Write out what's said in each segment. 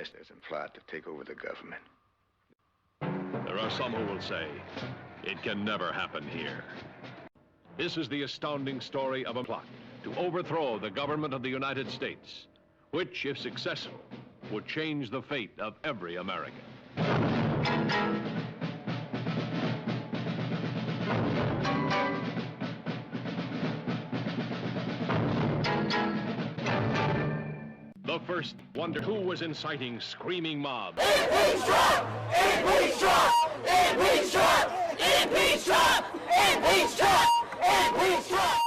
protesters and plot to take over the government. There are some who will say, it can never happen here. This is the astounding story of a plot to overthrow the government of the United States, which, if successful, would change the fate of every American. The first wondered who was inciting screaming mobs. Impeach Trump! Impeach Trump! Impeach Trump! Impeach Trump! Impeach Trump! Impeach Trump!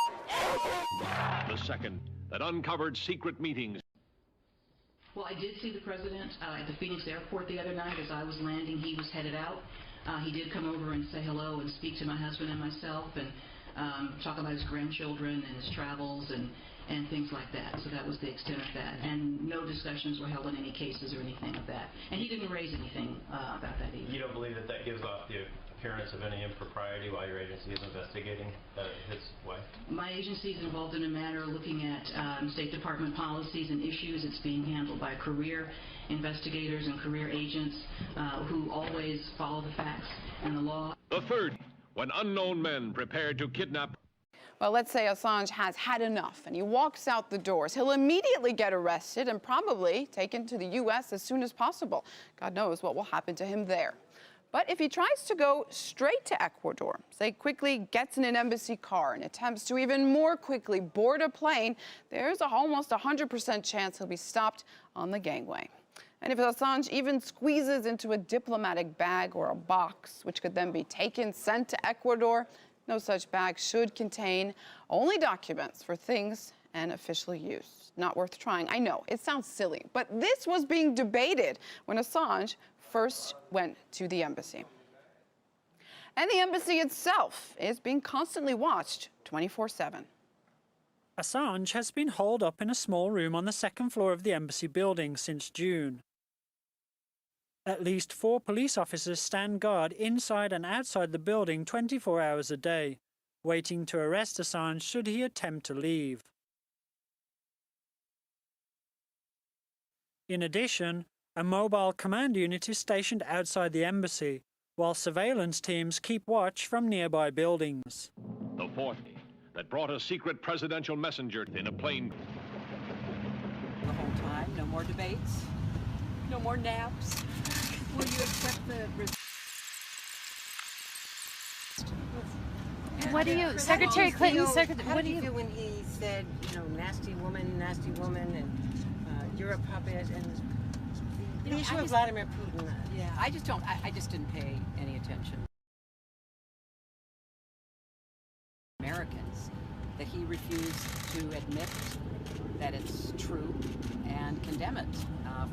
The second that uncovered secret meetings. Well, I did see the president at the Phoenix airport the other night. As I was landing, he was headed out. He did come over and say hello and speak to my husband and myself and talk about his grandchildren and his travels and things like that. So that was the extent of that. And no discussions were held on any cases or anything of that. And he didn't raise anything about that either. You don't believe that that gives off the appearance of any impropriety while your agency is investigating his wife? My agency is involved in a matter looking at State Department policies and issues. It's being handled by career investigators and career agents who always follow the facts and the law. The third, when unknown men prepared to kidnap. Well, let's say Assange has had enough and he walks out the doors. He'll immediately get arrested and probably taken to the U.S. as soon as possible. God knows what will happen to him there. But if he tries to go straight to Ecuador, say quickly gets in an embassy car and attempts to even more quickly board a plane, there's almost 100% chance he'll be stopped on the gangway. And if Assange even squeezes into a diplomatic bag or a box, which could then be taken, sent to Ecuador, no such bag should contain only documents for things and official use. Not worth trying. I know, it sounds silly, but this was being debated when Assange first went to the embassy. And the embassy itself is being constantly watched 24/7. Assange has been holed up in a small room on the second floor of the embassy building since June. At least 4 police officers stand guard inside and outside the building 24 hours a day, waiting to arrest Assange should he attempt to leave. In addition, a mobile command unit is stationed outside the embassy, while surveillance teams keep watch from nearby buildings. The fourth that brought a secret presidential messenger in a plane. The whole time, no more debates, no more naps. Will you accept the... What do you, Secretary Clinton, what do you feel when he said, you know, nasty woman, and you're a puppet, and the issue of Vladimir Putin? Yeah, I just didn't pay any attention. Americans, that he refused to admit that it's true and condemn it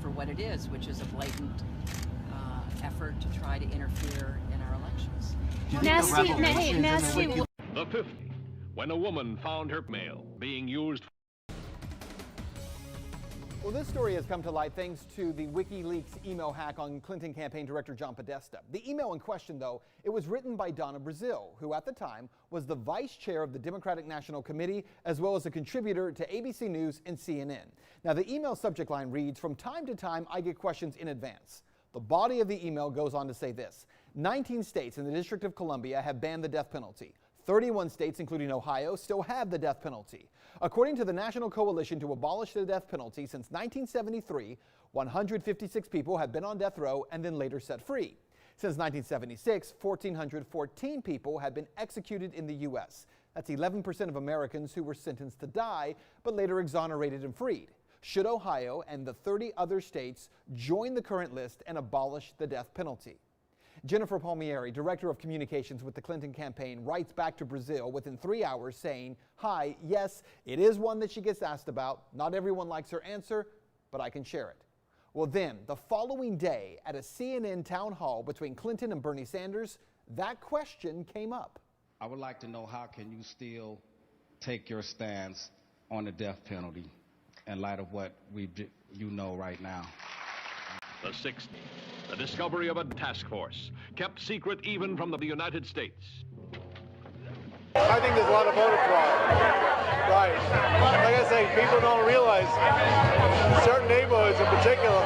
for what it is, which is a blatant effort to try to interfere in our elections. Nasty. The 50, when a woman found her mail being used. Well, this story has come to light thanks to the WikiLeaks email hack on Clinton campaign director John Podesta. The email in question, though, it was written by Donna Brazile, who at the time was the vice chair of the Democratic National Committee, as well as a contributor to ABC News and CNN. Now, the email subject line reads, "From time to time, I get questions in advance." The body of the email goes on to say this: 19 states in the District of Columbia have banned the death penalty. 31 states, including Ohio, still have the death penalty. According to the National Coalition to Abolish the Death Penalty, since 1973, 156 people have been on death row and then later set free. Since 1976, 1,414 people have been executed in the U.S. That's 11% of Americans who were sentenced to die, but later exonerated and freed. Should Ohio and the 30 other states join the current list and abolish the death penalty? Jennifer Palmieri, Director of Communications with the Clinton campaign, writes back to Brazile within 3 hours saying, "Hi, yes, it is one that she gets asked about. Not everyone likes her answer, but I can share it." Well, then, the following day at a CNN town hall between Clinton and Bernie Sanders, that question came up. I would like to know, how can you still take your stance on the death penalty in light of what you know right now? The sixth, the discovery of a task force kept secret even from the United States. I think there's a lot of voter fraud. Right. Like I say, people don't realize certain neighborhoods in particular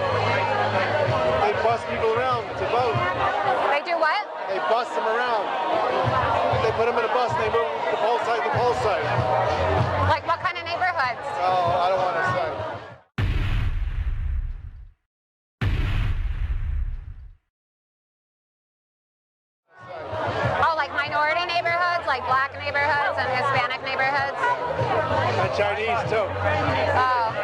bus people around to vote. They do what? They bus them around. They put them in a bus and they move the poll site to poll site. Like what kind of neighborhoods? Oh, I don't want to say. Oh, like minority neighborhoods, like black neighborhoods and Hispanic neighborhoods? And Chinese too. Oh.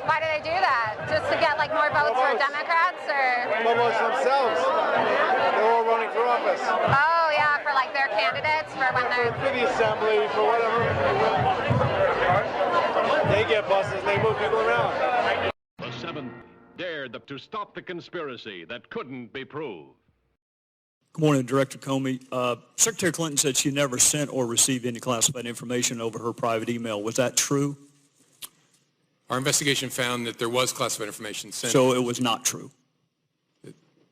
Why do they do that? Just to get like more votes for Democrats or? Almost themselves. They're all running for office. Oh yeah, for like their candidates for when they're. For the assembly, for whatever. They get buses and they move people around. The seventh dared to stop the conspiracy that couldn't be proved. Good morning, Director Comey. Secretary Clinton said she never sent or received any classified information over her private email. Was that true? Our investigation found that there was classified information sent. So it was not true?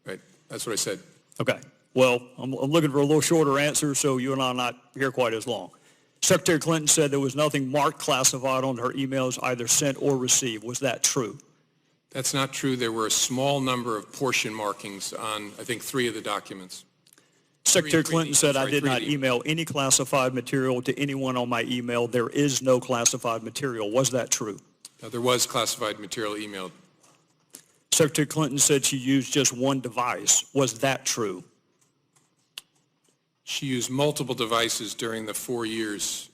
Right. That's what I said. Okay. Well, I'm looking for a little shorter answer, so you and I are not here quite as long. Secretary Clinton said there was nothing marked classified on her emails, either sent or received. Was that true? That's not true. There were a small number of portion markings on, I think, 3 of the documents. Secretary Clinton said, I did not email any classified material to anyone on my email. There is no classified material. Was that true? There was classified material emailed. Secretary Clinton said she used just one device. Was that true? She used multiple devices during the 4 years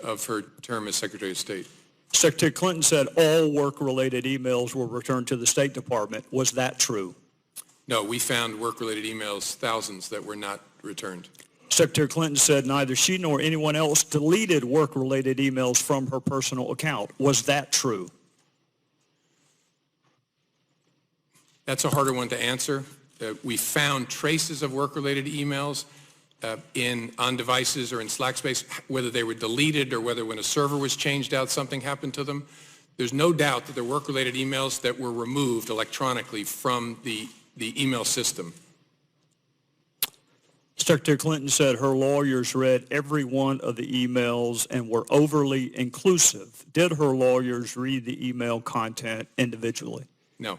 of her term as Secretary of State. Secretary Clinton said all work-related emails were returned to the State Department. Was that true? No, we found work-related emails, thousands, that were not returned. Secretary Clinton said neither she nor anyone else deleted work-related emails from her personal account. Was that true? That's a harder one to answer. We found traces of work-related emails on devices or in Slack space, whether they were deleted or whether when a server was changed out, something happened to them. There's no doubt that there were work-related emails that were removed electronically from the email system. Secretary Clinton said her lawyers read every one of the emails and were overly inclusive. Did her lawyers read the email content individually? No.